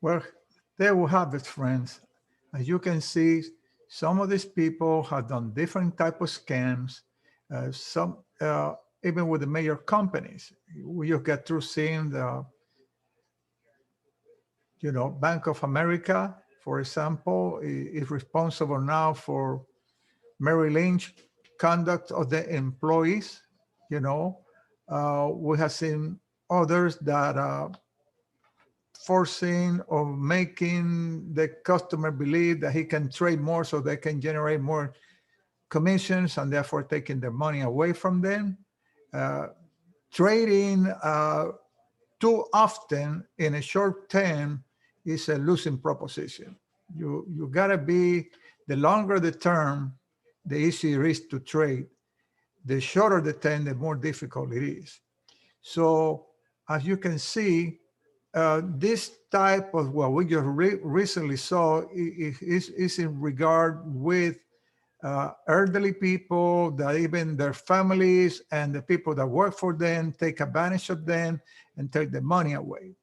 Well, there we have it, friends. As you can see, some of these people have done different type of scams. Some even with the major companies. We just get through seeing the, Bank of America, for example, is responsible now for Merrill Lynch conduct of the employees. You know, we have seen others that forcing or making the customer believe that he can trade more so they can generate more commissions and therefore taking their money away from them. Uh, Trading too often in a short term is a losing proposition. You gotta be, the longer the term, the easier it is to trade. The shorter the term, the more difficult it is. So as you can see, this type of what we just recently saw is in regard with elderly people that even their families and the people that work for them take advantage of them and take the money away.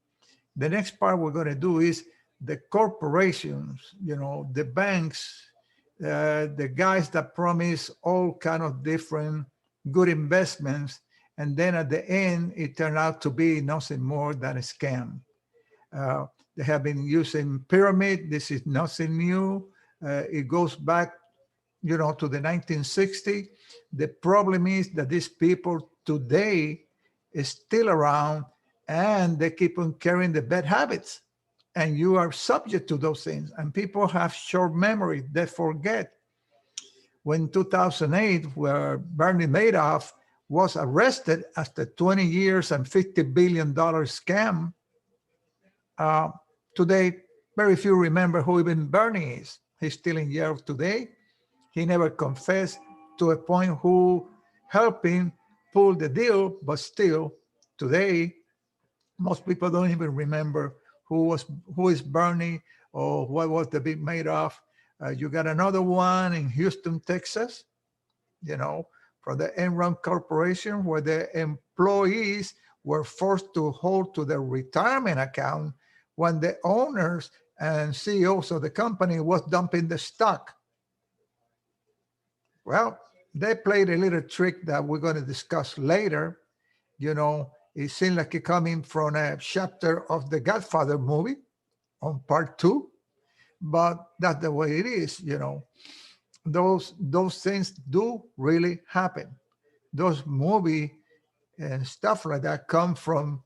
The next part we're going to do is the corporations, the banks, the guys that promise all kind of different good investments, and then at the end it turned out to be nothing more than a scam. Uh, they have been using pyramid. This is nothing new. It goes back, to the 1960s. The problem is that these people today is still around and they keep on carrying the bad habits. And you are subject to those things. And people have short memory. They forget. When 2008, where Bernie Madoff was arrested after 20 years and $50 billion scam, uh, today, very few remember who even Bernie is. He's still in jail today. He never confessed to a point who helped him pull the deal, but still today, most people don't even remember who is Bernie or what was the big made of. You got another one in Houston, Texas, from the Enron Corporation, where the employees were forced to hold to their retirement account when the owners and CEOs of the company was dumping the stock. Well, they played a little trick that we're going to discuss later. It seemed like it coming from a chapter of the Godfather movie on part 2, but that's the way it is. Those things do really happen. Those movie and stuff like that come from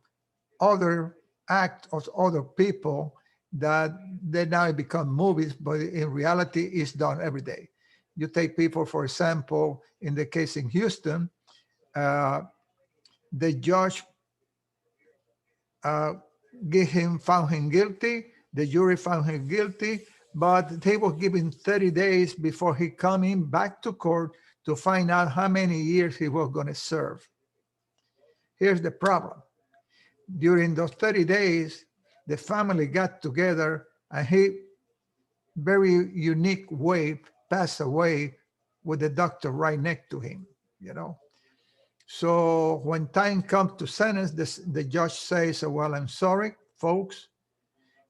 other act of other people that they now become movies, but in reality it's done every day. You take people, for example, in the case in Houston, the judge found him guilty, the jury found him guilty, but he was given 30 days before he coming back to court to find out how many years he was going to serve. Here's the problem. During those 30 days, the family got together and he, very unique way, passed away with the doctor right next to him. So when time comes to sentence, the judge says, well, I'm sorry, folks,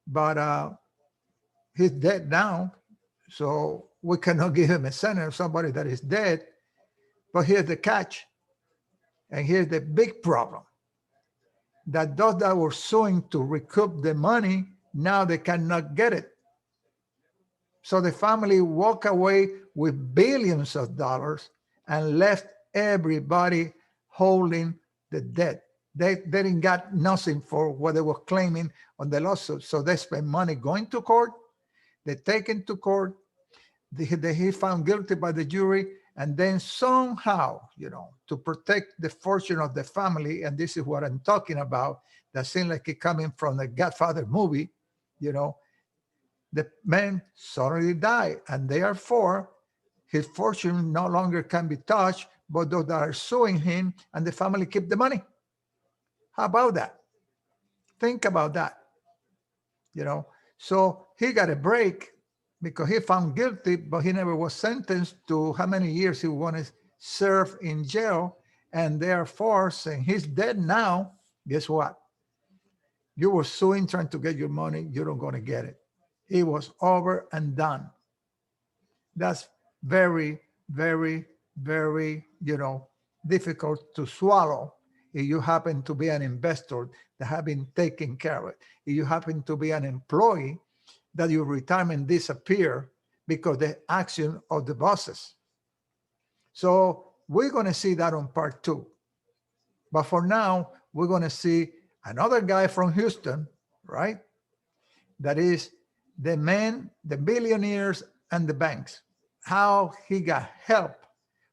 but he's dead now, so we cannot give him a sentence of somebody that is dead. But here's the catch, and here's the big problem, that those that were suing to recoup the money, now they cannot get it. So the family walk away with billions of dollars and left everybody holding the debt. They didn't got nothing for what they were claiming on the lawsuit. So they spent money going to court. They take him to court. He found guilty by the jury. And then somehow, to protect the fortune of the family, and this is what I'm talking about, that seems like it coming from the Godfather movie, the man suddenly died, and therefore his fortune no longer can be touched, but those that are suing him and the family keep the money. How about that? Think about that. So he got a break because he found guilty, but he never was sentenced to how many years he wanted to serve in jail. And therefore, saying he's dead now, guess what? You were suing, trying to get your money. You're not going to get it. It was over and done. That's very, very, very, difficult to swallow if you happen to be an investor that have been taken care of it. If you happen to be an employee that your retirement disappear because the action of the bosses. So we're going to see that on part 2. But for now, we're going to see another guy from Houston, right? That is the man, the billionaires and the banks, how he got help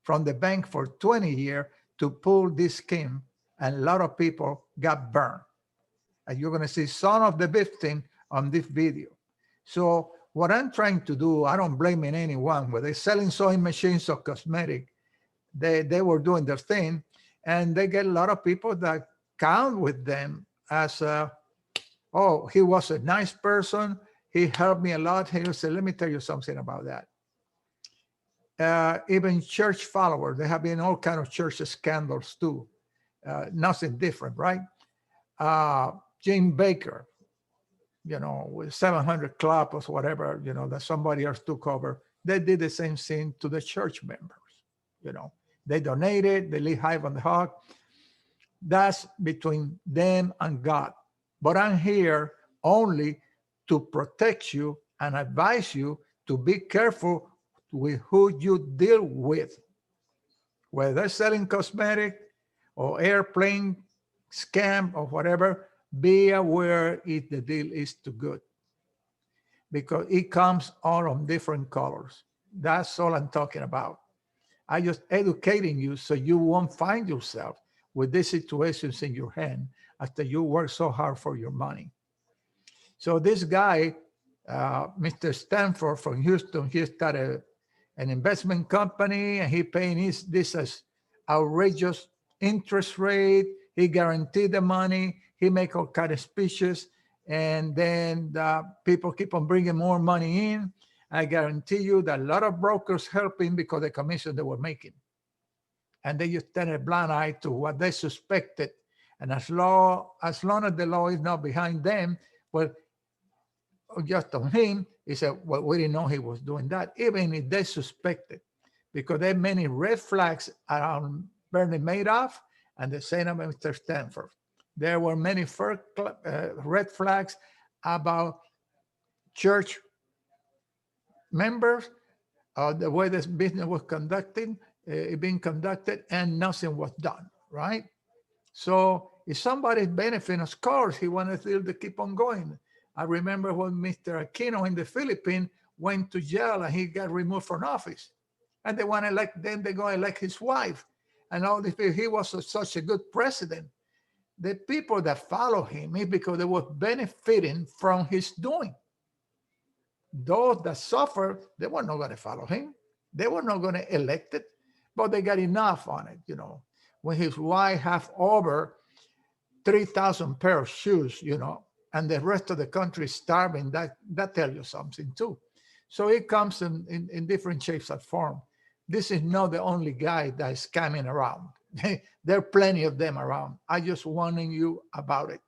from the bank for 20 years to pull this scheme, and a lot of people got burned. And you're going to see some of the victims on this video. So what I'm trying to do, I don't blame anyone, whether they're selling sewing machines or cosmetic, they were doing their thing, and they get a lot of people that count with them as, oh, he was a nice person, he helped me a lot. He said, let me tell you something about that. Even church followers, they have been all kind of church scandals too. Nothing different, right? Jim Baker, with 700 Club or whatever, that somebody else took over. They did the same thing to the church members. They donated, they live high on the hog. That's between them and God. But I'm here only to protect you and advise you to be careful with who you deal with. Whether they're selling cosmetic or airplane scam or whatever, be aware if the deal is too good, because it comes all on different colors. That's all I'm talking about. I'm just educating you so you won't find yourself with these situations in your hand after you work so hard for your money. So this guy, Mr. Stanford from Houston, he started an investment company, and he paying this as outrageous interest rate. He guaranteed the money. He make all kind of speeches, and then people keep on bringing more money in. I guarantee you that a lot of brokers help him because the commission they were making. And they just turn a blind eye to what they suspected. And as long as the law is not behind them, well, just on him, he said, well, we didn't know he was doing that, even if they suspected, because there are many red flags around Bernie Madoff and the same about Mr. Stanford. There were many red flags about church members, the way this business was being conducted, and nothing was done, right? So if somebody's benefiting, of course, he wanted to keep on going. I remember when Mr. Aquino in the Philippines went to jail and he got removed from office. And they want to elect, then they go elect his wife. And all this, he was such a good president. The people that follow him is because they were benefiting from his doing. Those that suffer, they were not going to follow him. They were not going to elect it, but they got enough on it, When his wife have over 3,000 pair of shoes, and the rest of the country is starving, that tells you something too. So it comes in different shapes and form. This is not the only guy that is scamming around. There are plenty of them around. I just warning you about it.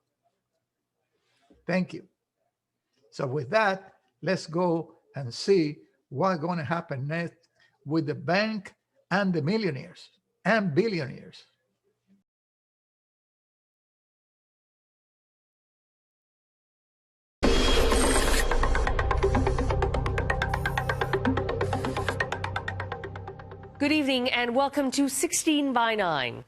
Thank you. So with that, let's go and see what's going to happen next with the bank and the millionaires and billionaires. Good evening and welcome to 16 by 9.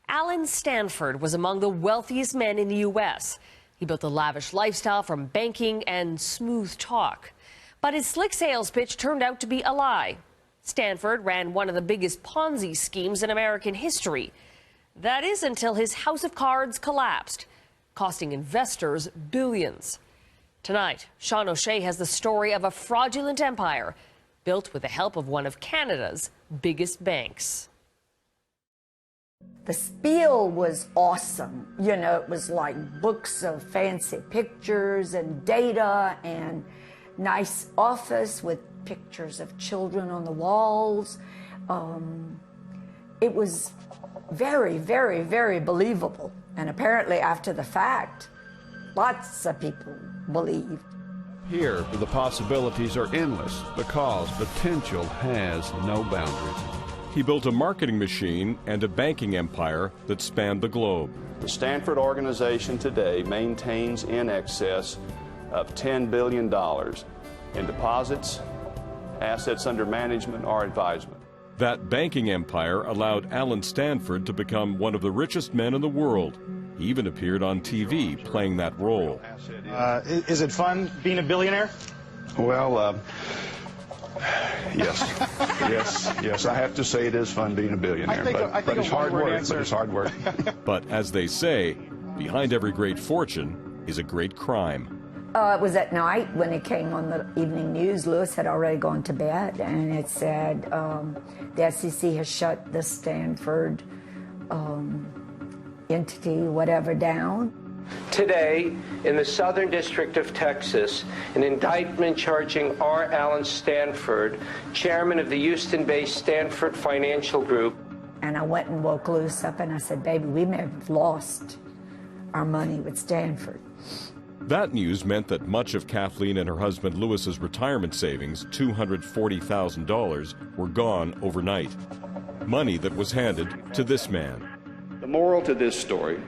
Alan Stanford was among the wealthiest men in the U.S. He built a lavish lifestyle from banking and smooth talk. But his slick sales pitch turned out to be a lie. Stanford ran one of the biggest Ponzi schemes in American history. That is until his house of cards collapsed, costing investors billions. Tonight, Sean O'Shea has the story of a fraudulent empire built with the help of one of Canada's biggest banks. The spiel was awesome. It was like books of fancy pictures and data and nice office with pictures of children on the walls. It was very, very, very believable. And apparently after the fact, lots of people believed. Here, the possibilities are endless because potential has no boundaries. He built a marketing machine and a banking empire that spanned the globe. The Stanford organization today maintains in excess of $10 billion in deposits, assets under management, or advisement. That banking empire allowed Alan Stanford to become one of the richest men in the world. He even appeared on TV playing that role. Is it fun being a billionaire? Well, yes, I have to say it is fun being a billionaire, but it's hard work, But as they say, behind every great fortune is a great crime. It was at night when it came on the evening news. Lewis had already gone to bed, and it said the SEC has shut the Stanford entity, whatever, down. Today, in the Southern District of Texas, an indictment charging R. Alan Stanford, chairman of the Houston-based Stanford Financial Group. And I went and woke Lewis up, and I said, baby, we may have lost our money with Stanford. That news meant that much of Kathleen and her husband Lewis's retirement savings, $240,000, were gone overnight. Money that was handed to this man. The moral to this story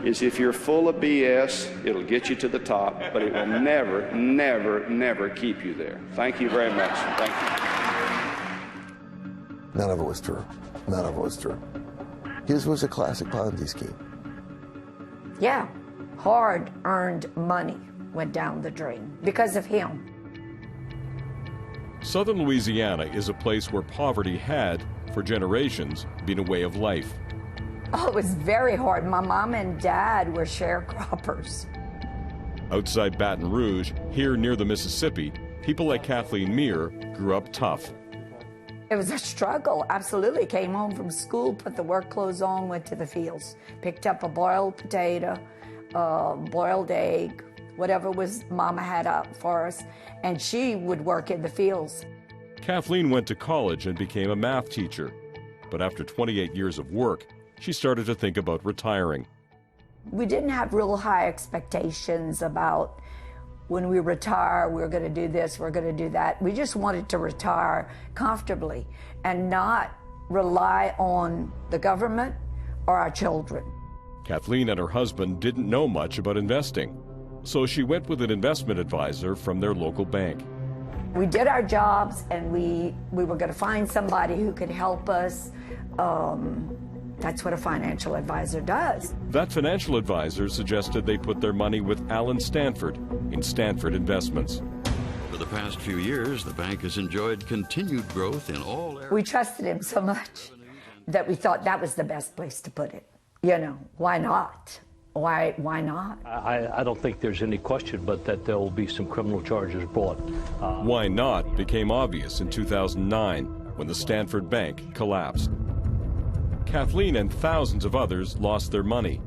is if you're full of BS, it'll get you to the top, but it will never, never, never keep you there. Thank you very much. Thank you. None of it was true. None of it was true. His was a classic Ponzi scheme. Yeah, hard-earned money went down the drain because of him. Southern Louisiana is a place where poverty had, for generations, been a way of life. Oh, it was very hard. My mom and dad were sharecroppers. Outside Baton Rouge, here near the Mississippi, people like Kathleen Meir grew up tough. It was a struggle, absolutely. Came home from school, put the work clothes on, went to the fields, picked up a boiled potato, boiled egg, whatever was Mama had up for us, and she would work in the fields. Kathleen went to college and became a math teacher. But after 28 years of work, she started to think about retiring. We didn't have real high expectations about when we retire, we're going to do this, we're going to do that. We just wanted to retire comfortably and not rely on the government or our children. Kathleen and her husband didn't know much about investing, so she went with an investment advisor from their local bank. We did our jobs, and we were going to find somebody who could help us. That's what a financial advisor does. That financial advisor suggested they put their money with Alan Stanford in Stanford Investments. For the past few years, the bank has enjoyed continued growth in all areas. We trusted him so much that we thought that was the best place to put it. You know, why not? Why not? I don't think there's any question but that there will be some criminal charges brought. Why not became obvious in 2009 when the Stanford Bank collapsed. Kathleen and thousands of others lost their money,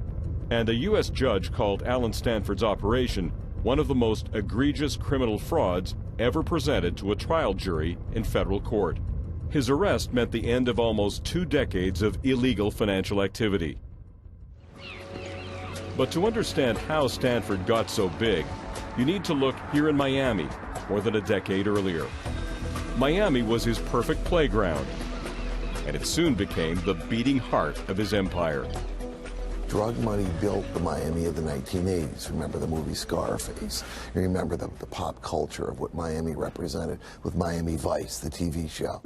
and a U.S. judge called Alan Stanford's operation one of the most egregious criminal frauds ever presented to a trial jury in federal court. His arrest meant the end of almost 2 decades of illegal financial activity. But to understand how Stanford got so big, you need to look here in Miami, more than a decade earlier. Miami was his perfect playground, and it soon became the beating heart of his empire. Drug money built the Miami of the 1980s. Remember the movie Scarface. You remember the pop culture of what Miami represented with Miami Vice, the TV show.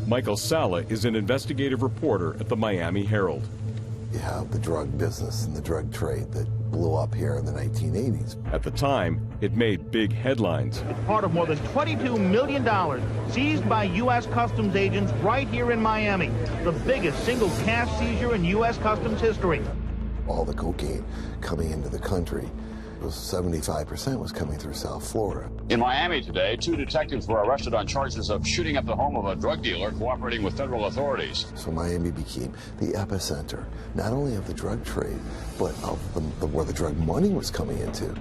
Michael Sala is an investigative reporter at the Miami Herald. You have the drug business and the drug trade that blew up here in the 1980s. At the time, it made big headlines. It's part of more than $22 million seized by U.S. Customs agents right here in Miami, the biggest single cash seizure in U.S. Customs history. All the cocaine coming into the country, 75% was coming through South Florida. In Miami today, 2 detectives were arrested on charges of shooting up the home of a drug dealer cooperating with federal authorities. So Miami became the epicenter, not only of the drug trade, but of where the drug money was coming into.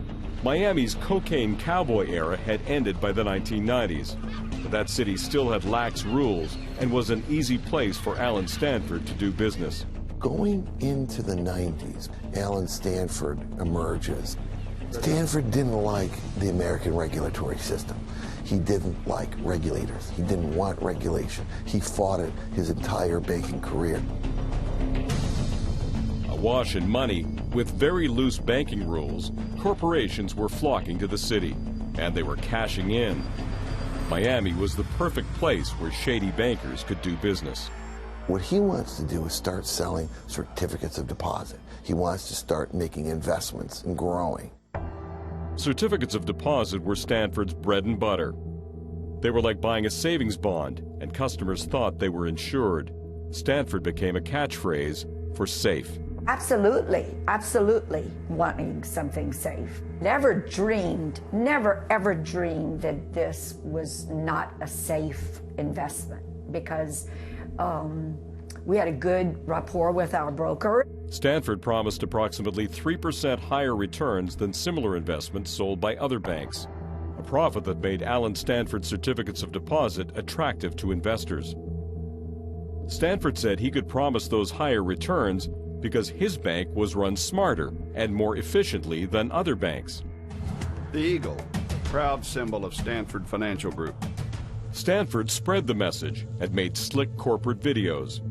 Miami's cocaine cowboy era had ended by the 1990s, but that city still had lax rules and was an easy place for Alan Stanford to do business. Going into the 90s, Alan Stanford emerges. Stanford didn't like the American regulatory system. He didn't like regulators. He didn't want regulation. He fought it his entire banking career. Awash in money, with very loose banking rules, corporations were flocking to the city, and they were cashing in. Miami was the perfect place where shady bankers could do business. What he wants to do is start selling certificates of deposit. He wants to start making investments and growing. Certificates of deposit were Stanford's bread and butter. They were like buying a savings bond, and customers thought they were insured. Stanford became a catchphrase for safe. Absolutely, absolutely wanting something safe. Never ever dreamed that this was not a safe investment, because we had a good rapport with our broker. Stanford promised approximately 3% higher returns than similar investments sold by other banks, a profit that made Alan Stanford certificates of deposit attractive to investors. Stanford said he could promise those higher returns because his bank was run smarter and more efficiently than other banks. The eagle, proud symbol of Stanford Financial Group. Stanford spread the message and made slick corporate videos.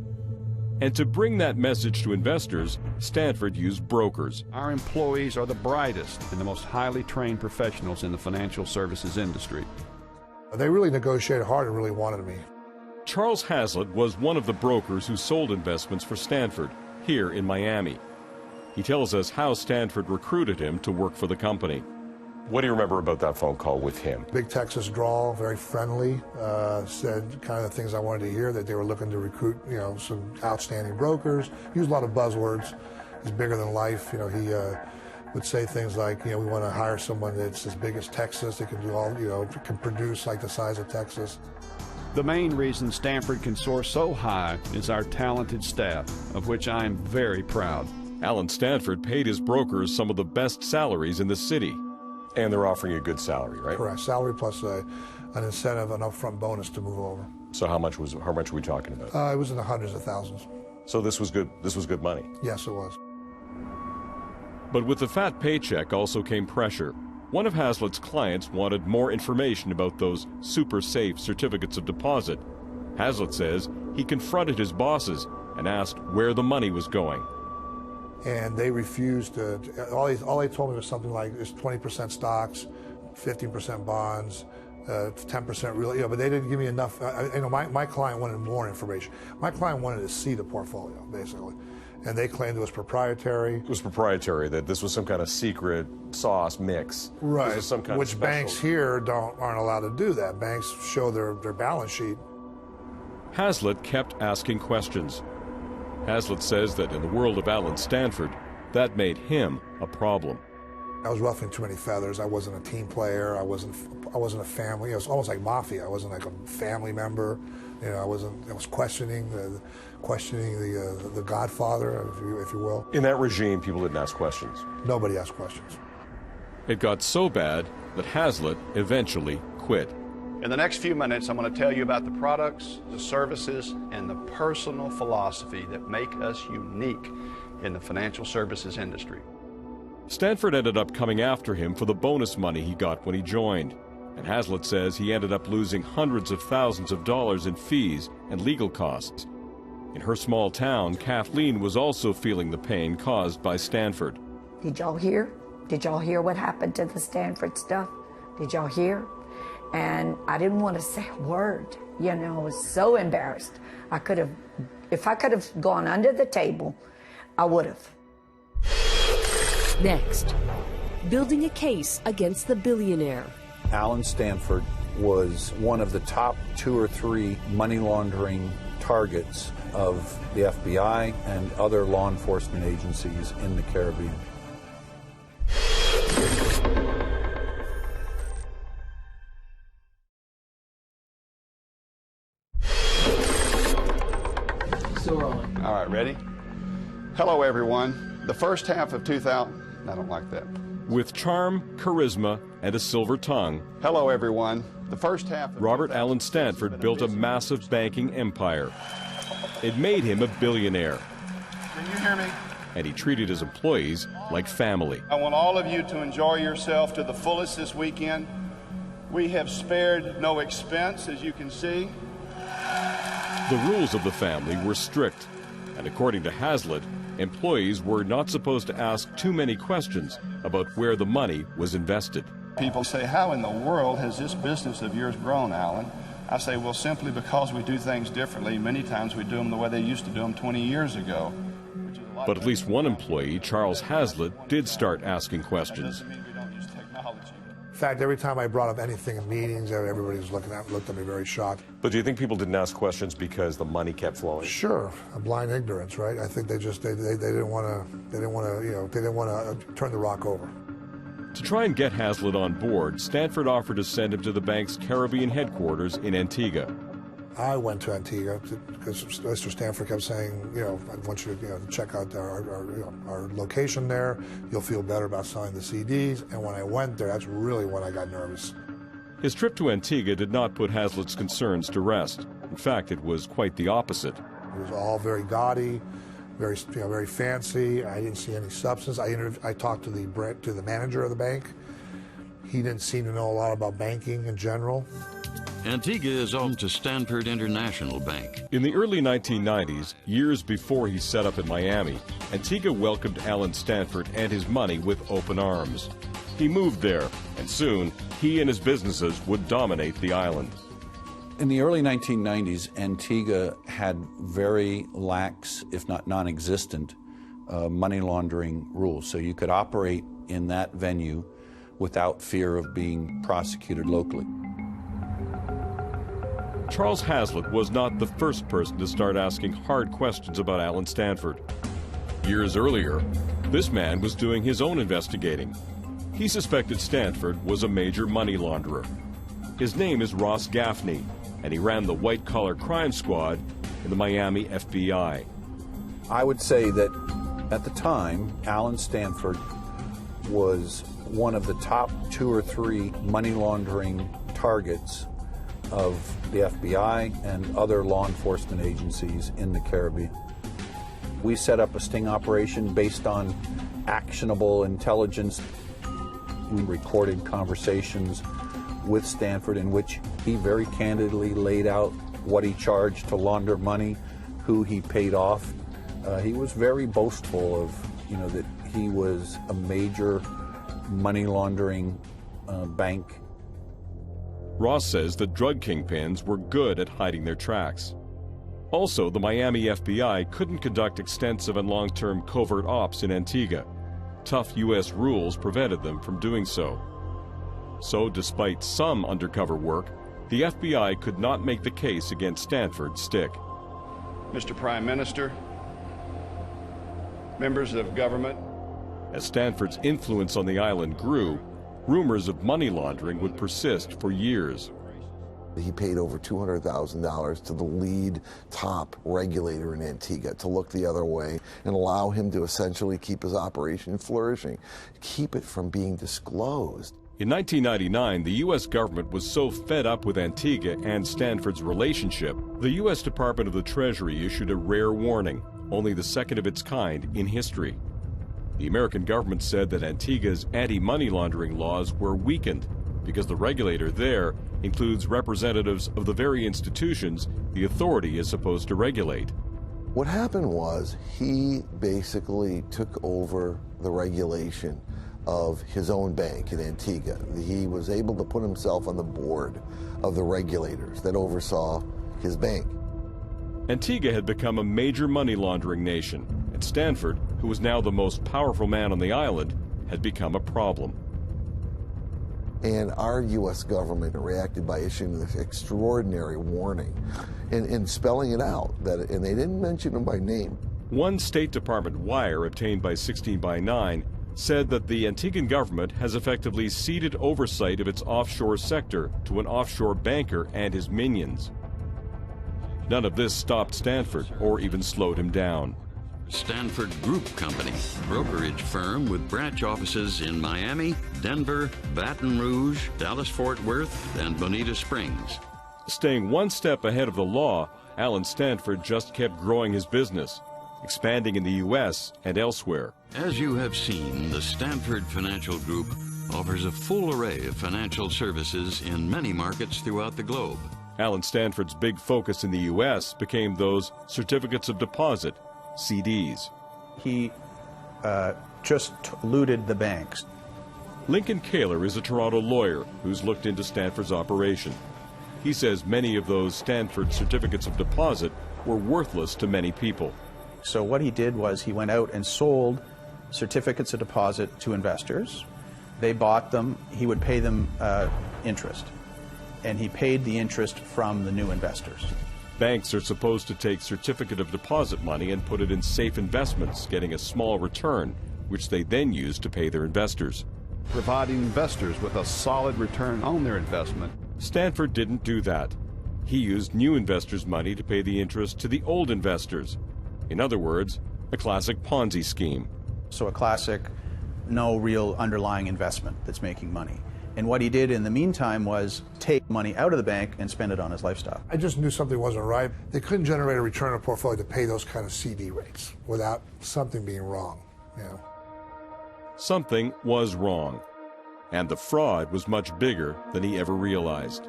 And to bring that message to investors, Stanford used brokers. Our employees are the brightest and the most highly trained professionals in the financial services industry. They really negotiated hard and really wanted me. Charles Hazlitt was one of the brokers who sold investments for Stanford here in Miami. He tells us how Stanford recruited him to work for the company. What do you remember about that phone call with him? Big Texas drawl, very friendly, said kind of the things I wanted to hear, that they were looking to recruit, some outstanding brokers. Used a lot of buzzwords. He's bigger than life. He would say things like, we want to hire someone that's as big as Texas, that can do all, can produce like the size of Texas. The main reason Stanford can soar so high is our talented staff, of which I am very proud. Alan Stanford paid his brokers some of the best salaries in the city. And they're offering a good salary, right? Correct. Salary plus an incentive, an upfront bonus to move over. So how much were we talking about? It was in the hundreds of thousands. So this was good. This was good money. Yes, it was. But with the fat paycheck also came pressure. One of Hazlitt's clients wanted more information about those super safe certificates of deposit. Hazlitt says he confronted his bosses and asked where the money was going. And they refused to. All they told me was something like, it's 20% stocks, 15% bonds, 10% real. But they didn't give me enough. My client wanted more information. My client wanted to see the portfolio, basically. And they claimed it was proprietary. It was proprietary, that this was some kind of secret sauce mix. Right. This was some kind Which of banks here aren't allowed to do that. Banks show their balance sheet. Hazlitt kept asking questions. Hazlitt says that in the world of Alan Stanford, that made him a problem. I was ruffling too many feathers. I wasn't a team player. I wasn't a family. It was almost like mafia. I wasn't like a family member. I was questioning the Godfather, if you will. In that regime, people didn't ask questions. Nobody asked questions. It got so bad that Hazlitt eventually quit. In the next few minutes, I'm going to tell you about the products, the services, and the personal philosophy that make us unique in the financial services industry. Stanford ended up coming after him for the bonus money he got when he joined. And Hazlitt says he ended up losing hundreds of thousands of dollars in fees and legal costs. In her small town, Kathleen was also feeling the pain caused by Stanford. Did y'all hear? Did y'all hear what happened to the Stanford stuff? Did y'all hear? And I didn't want to say a word. I was so embarrassed. If I could have gone under the table, I would have. Next, building a case against the billionaire. Alan Stanford was one of the top 2 or 3 money laundering targets of the FBI and other law enforcement agencies in the Caribbean. All right, ready? Hello, everyone. The first half of 2000... I don't like that. With charm, charisma, and a silver tongue. Hello, everyone. The first half of Robert Alan Stanford built a massive banking empire. It made him a billionaire. Can you hear me? And he treated his employees like family. I want all of you to enjoy yourself to the fullest this weekend. We have spared no expense, as you can see. The rules of the family were strict, and according to Hazlitt, employees were not supposed to ask too many questions about where the money was invested. People say, how in the world has this business of yours grown, Alan? I say, well, simply because we do things differently. Many times we do them the way they used to do them 20 years ago. But at least one employee, Charles Hazlitt, did start asking questions. In fact, every time I brought up anything in meetings, everybody was looked at me very shocked. But do you think people didn't ask questions because the money kept flowing? Sure, a blind ignorance, right? I think they didn't want to turn the rock over. To try and get Hazlitt on board, Stanford offered to send him to the bank's Caribbean headquarters in Antigua. I went to Antigua because Mr. Stanford kept saying, I want you to check out our location there. You'll feel better about selling the CDs. And when I went there, that's really when I got nervous. His trip to Antigua did not put Hazlitt's concerns to rest. In fact, it was quite the opposite. It was all very gaudy, very fancy. I didn't see any substance. I talked to the manager of the bank. He didn't seem to know a lot about banking in general. Antigua is home to Stanford International Bank. In the early 1990s, years before he set up in Miami, Antigua welcomed Alan Stanford and his money with open arms. He moved there, and soon he and his businesses would dominate the island. In the early 1990s, Antigua had very lax, if not non-existent, money laundering rules. So you could operate in that venue without fear of being prosecuted locally. Charles Hazlitt was not the first person to start asking hard questions about Alan Stanford. Years earlier, this man was doing his own investigating. He suspected Stanford was a major money launderer. His name is Ross Gaffney, and he ran the white-collar crime squad in the Miami FBI. I would say that at the time, Alan Stanford was one of the top 2 or 3 money laundering targets of the FBI and other law enforcement agencies in the Caribbean. We set up a sting operation based on actionable intelligence. We recorded conversations with Stanford in which he very candidly laid out what he charged to launder money, who he paid off. He was very boastful of, that he was a major money laundering bank. Ross says that drug kingpins were good at hiding their tracks. Also, the Miami FBI couldn't conduct extensive and long-term covert ops in Antigua. Tough U.S. rules prevented them from doing so. So, despite some undercover work, the FBI could not make the case against Stanford stick. Mr. Prime Minister, members of government. As Stanford's influence on the island grew, rumors of money laundering would persist for years. He paid over $200,000 to the lead top regulator in Antigua to look the other way and allow him to essentially keep his operation flourishing, keep it from being disclosed. In 1999, the U.S. government was so fed up with Antigua and Stanford's relationship, the U.S. Department of the Treasury issued a rare warning, only the second of its kind in history. The American government said that Antigua's anti-money laundering laws were weakened because the regulator there includes representatives of the very institutions the authority is supposed to regulate. What happened was he basically took over the regulation of his own bank in Antigua. He was able to put himself on the board of the regulators that oversaw his bank. Antigua had become a major money laundering nation, and Stanford, who was now the most powerful man on the island, had become a problem. And our U.S. government reacted by issuing this extraordinary warning and spelling it out, and they didn't mention him by name. One State Department wire obtained by 16 by 9 said that the Antiguan government has effectively ceded oversight of its offshore sector to an offshore banker and his minions. None of this stopped Stanford or even slowed him down. Stanford Group Company, brokerage firm with branch offices in Miami, Denver, Baton Rouge, Dallas-Fort Worth, and Bonita Springs. Staying one step ahead of the law, Alan Stanford just kept growing his business. expanding in the U.S. and elsewhere. As you have seen, the Stanford Financial Group offers a full array of financial services in many markets throughout the globe. Alan Stanford's big focus in the U.S. became those certificates of deposit, CDs. He just looted the banks. Lincoln Kaler is a Toronto lawyer who's looked into Stanford's operation. He says many of those Stanford certificates of deposit were worthless to many people. So what he did was he went out and sold certificates of deposit to investors. They bought them. He would pay them interest, and he paid the interest from the new investors. Banks are supposed to take certificate of deposit money and put it in safe investments, getting a small return, which they then use to pay their investors. Providing investors with a solid return on their investment. Stanford didn't do that. He used new investors' money to pay the interest to the old investors. In other words, a classic Ponzi scheme. So a classic, no real underlying investment that's making money. And what he did in the meantime was take money out of the bank and spend it on his lifestyle. I just knew something wasn't right. They couldn't generate a return on portfolio to pay those kind of CD rates without something being wrong, you know. Something was wrong, and the fraud was much bigger than he ever realized.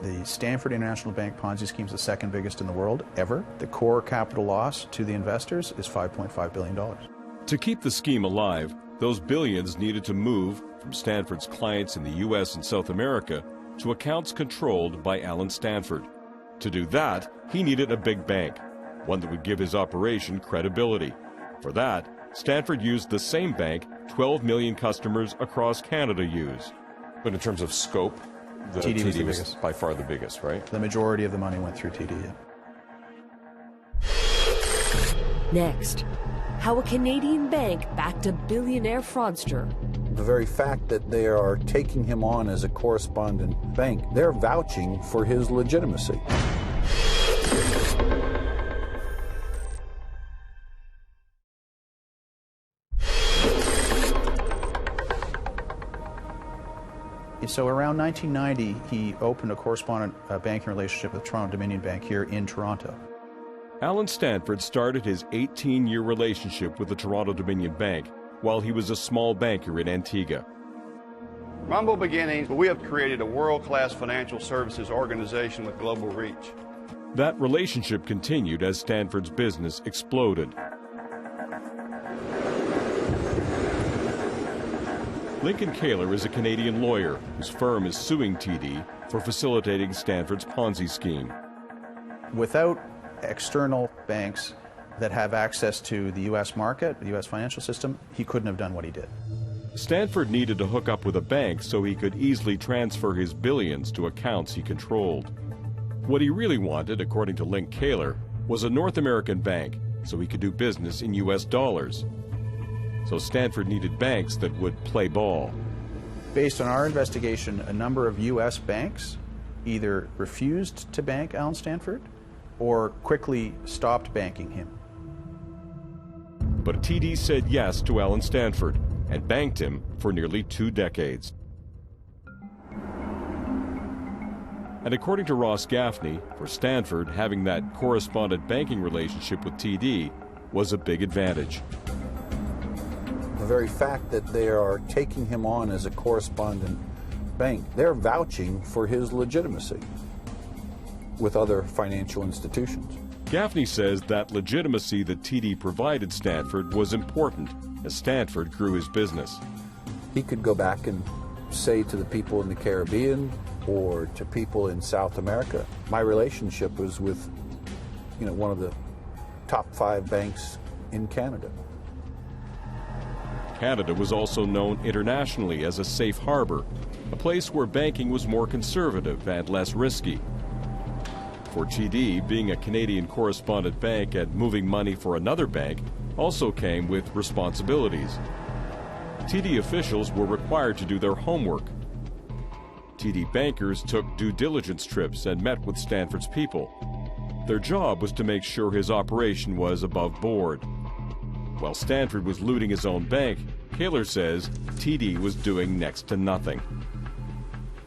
The Stanford International Bank Ponzi scheme is the second biggest in the world ever. The core capital loss to the investors is $5.5 billion. To keep the scheme alive, those billions needed to move from Stanford's clients in the U.S. and South America to accounts controlled by Alan Stanford. To do that, he needed a big bank, one that would give his operation credibility. For that, Stanford used the same bank 12 million customers across Canada use. But in terms of scope, the TD was by far the biggest, right? The majority of the money went through TD. Next, how a Canadian bank backed a billionaire fraudster. The very fact that they are taking him on as a correspondent bank, they're vouching for his legitimacy. So around 1990, he opened a correspondent banking relationship with Toronto Dominion Bank here in Toronto. Alan Stanford started his 18-year relationship with the Toronto Dominion Bank while he was a small banker in Antigua. Humble beginnings, but we have created a world-class financial services organization with global reach. That relationship continued as Stanford's business exploded. Lincoln Kaler is a Canadian lawyer whose firm is suing TD for facilitating Stanford's Ponzi scheme. Without external banks that have access to the U.S. market, the U.S. financial system, he couldn't have done what he did. Stanford needed to hook up with a bank so he could easily transfer his billions to accounts he controlled. What he really wanted, according to Link Kaler, was a North American bank so he could do business in U.S. dollars. So Stanford needed banks that would play ball. Based on our investigation, a number of U.S. banks either refused to bank Alan Stanford or quickly stopped banking him. But TD said yes to Alan Stanford and banked him for nearly 2 decades. And according to Ross Gaffney, for Stanford, having that correspondent banking relationship with TD was a big advantage. The very fact that they are taking him on as a correspondent bank, they're vouching for his legitimacy with other financial institutions. Gaffney says that legitimacy that TD provided Stanford was important as Stanford grew his business. He could go back and say to the people in the Caribbean or to people in South America, my relationship was with, one of the top 5 banks in Canada. Canada was also known internationally as a safe harbor, a place where banking was more conservative and less risky. For TD, being a Canadian correspondent bank and moving money for another bank also came with responsibilities. TD officials were required to do their homework. TD bankers took due diligence trips and met with Stanford's people. Their job was to make sure his operation was above board. While Stanford was looting his own bank, Kaler says TD was doing next to nothing.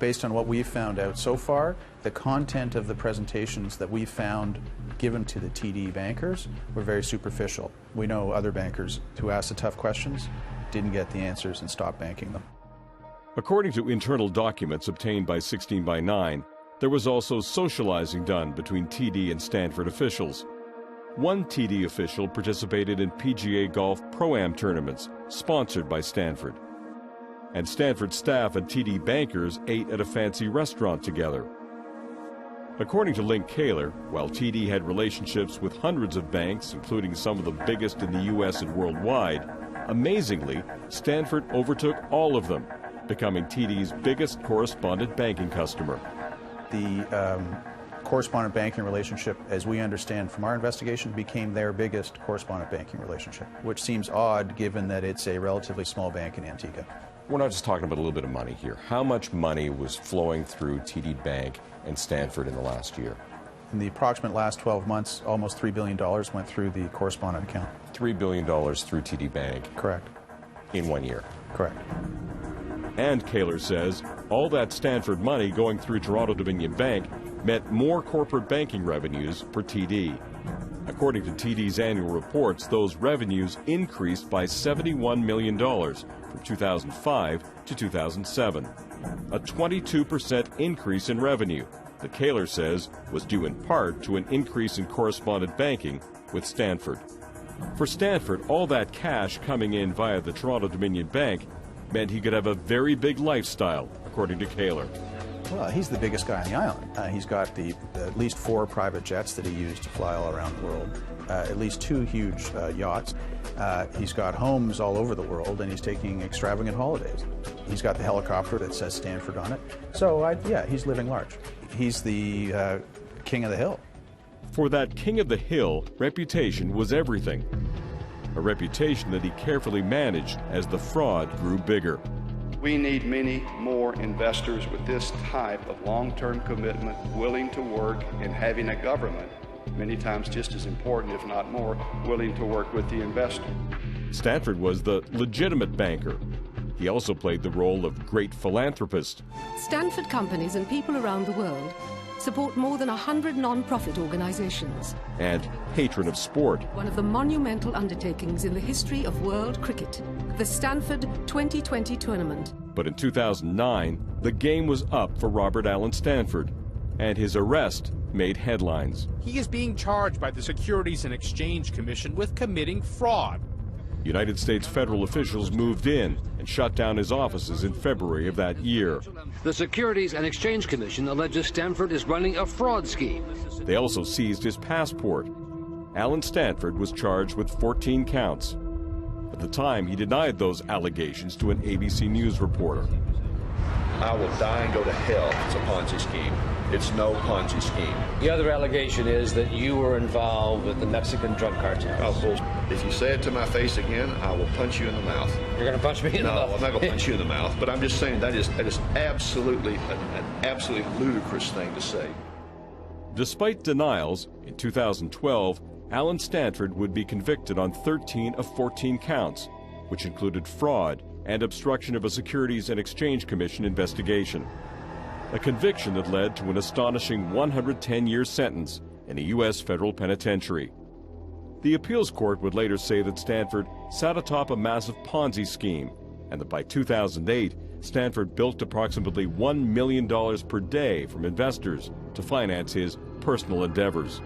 based on what we've found out so far, the content of the presentations that we found given to the TD bankers were very superficial. We know other bankers who asked the tough questions, didn't get the answers, and stopped banking them. According to internal documents obtained by 16 by 9, there was also socializing done between TD and Stanford officials. One TD official participated in PGA Golf Pro-Am tournaments sponsored by Stanford. And Stanford staff and TD bankers ate at a fancy restaurant together. According to Link Kaler, while TD had relationships with hundreds of banks, including some of the biggest in the U.S. and worldwide, amazingly, Stanford overtook all of them, becoming TD's biggest correspondent banking customer. The correspondent banking relationship, as we understand from our investigation, became their biggest correspondent banking relationship, which seems odd given that it's a relatively small bank in Antigua. We're not just talking about a little bit of money here. How much money was flowing through TD Bank and Stanford in the last year? In the approximate last 12 months, almost $3 billion went through the correspondent account. $3 billion through TD Bank? Correct. In 1 year? Correct. And Kaler says all that Stanford money going through Toronto-Dominion Bank meant more corporate banking revenues for TD. According to TD's annual reports, those revenues increased by $71 million from 2005 to 2007. A 22% increase in revenue that Kaler says was due in part to an increase in correspondent banking with Stanford. For Stanford, all that cash coming in via the Toronto-Dominion Bank meant he could have a very big lifestyle, according to Kaler. Well, he's the biggest guy on the island. He's got at least 4 private jets that he used to fly all around the world, at least 2 huge yachts. He's got homes all over the world, and he's taking extravagant holidays. He's got the helicopter that says Stanford on it. So, yeah, he's living large. He's the king of the hill. For that king of the hill, reputation was everything. A reputation that he carefully managed as the fraud grew bigger. We need many more investors with this type of long-term commitment, willing to work, and having a government, many times just as important, if not more, willing to work with the investor. Stanford was the legitimate banker. He also played the role of great philanthropist. Stanford companies and people around the world support more than 100 non-profit organizations. And patron of sport. One of the monumental undertakings in the history of world cricket, the Stanford 2020 tournament. But in 2009, the game was up for Robert Allen Stanford, and his arrest made headlines. He is being charged by the Securities and Exchange Commission with committing fraud. United States federal officials moved in and shut down his offices in February of that year. The Securities and Exchange Commission alleges Stanford is running a fraud scheme. They also seized his passport. Allen Stanford was charged with 14 counts. At the time, he denied those allegations to an ABC News reporter. I will die and go to hell if it's a Ponzi scheme. It's no Ponzi scheme. The other allegation is that you were involved with the Mexican drug cartel. Oh, bull. If you say it to my face again, I will punch you in the mouth. You're going to punch me in the mouth? No, I'm not going to punch you in the mouth. But I'm just saying that is absolutely an absolutely ludicrous thing to say. Despite denials, in 2012, Allen Stanford would be convicted on 13 of 14 counts, which included fraud and obstruction of a Securities and Exchange Commission investigation. A conviction that led to an astonishing 110-year sentence in a U.S. federal penitentiary. The appeals court would later say that Stanford sat atop a massive Ponzi scheme, and that by 2008, Stanford built approximately $1 million per day from investors to finance his personal endeavors.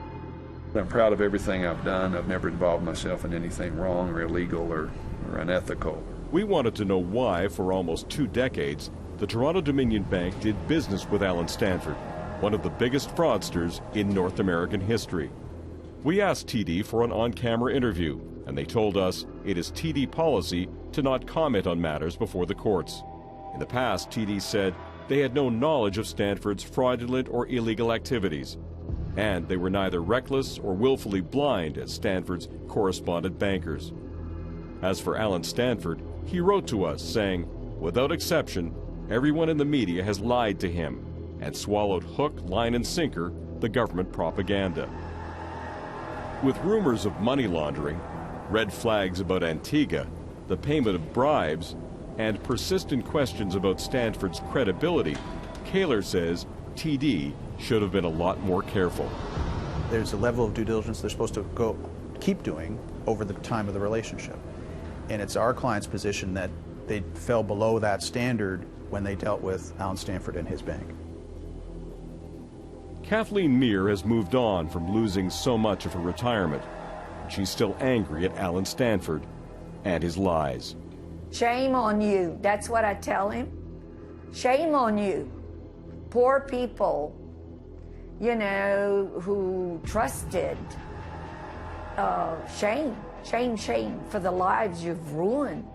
I'm proud of everything I've done. I've never involved myself in anything wrong or illegal or unethical. We wanted to know why, for almost 2 decades, the Toronto-Dominion Bank did business with Allen Stanford, one of the biggest fraudsters in North American history. We asked TD for an on-camera interview, and they told us it is TD policy to not comment on matters before the courts. In the past, TD said they had no knowledge of Stanford's fraudulent or illegal activities, and they were neither reckless or willfully blind as Stanford's correspondent bankers. As for Allen Stanford, he wrote to us saying, without exception, everyone in the media has lied to him and swallowed hook, line, and sinker the government propaganda. With rumors of money laundering, red flags about Antigua, the payment of bribes, and persistent questions about Stanford's credibility, Kaler says TD should have been a lot more careful. There's a level of due diligence they're supposed to keep doing over the time of the relationship. And it's our client's position that they fell below that standard when they dealt with Alan Stanford and his bank. Kathleen Meir has moved on from losing so much of her retirement. She's still angry at Alan Stanford and his lies. Shame on you. That's what I tell him. Shame on you. Poor people, you know, who trusted. Shame, shame, shame for the lives you've ruined.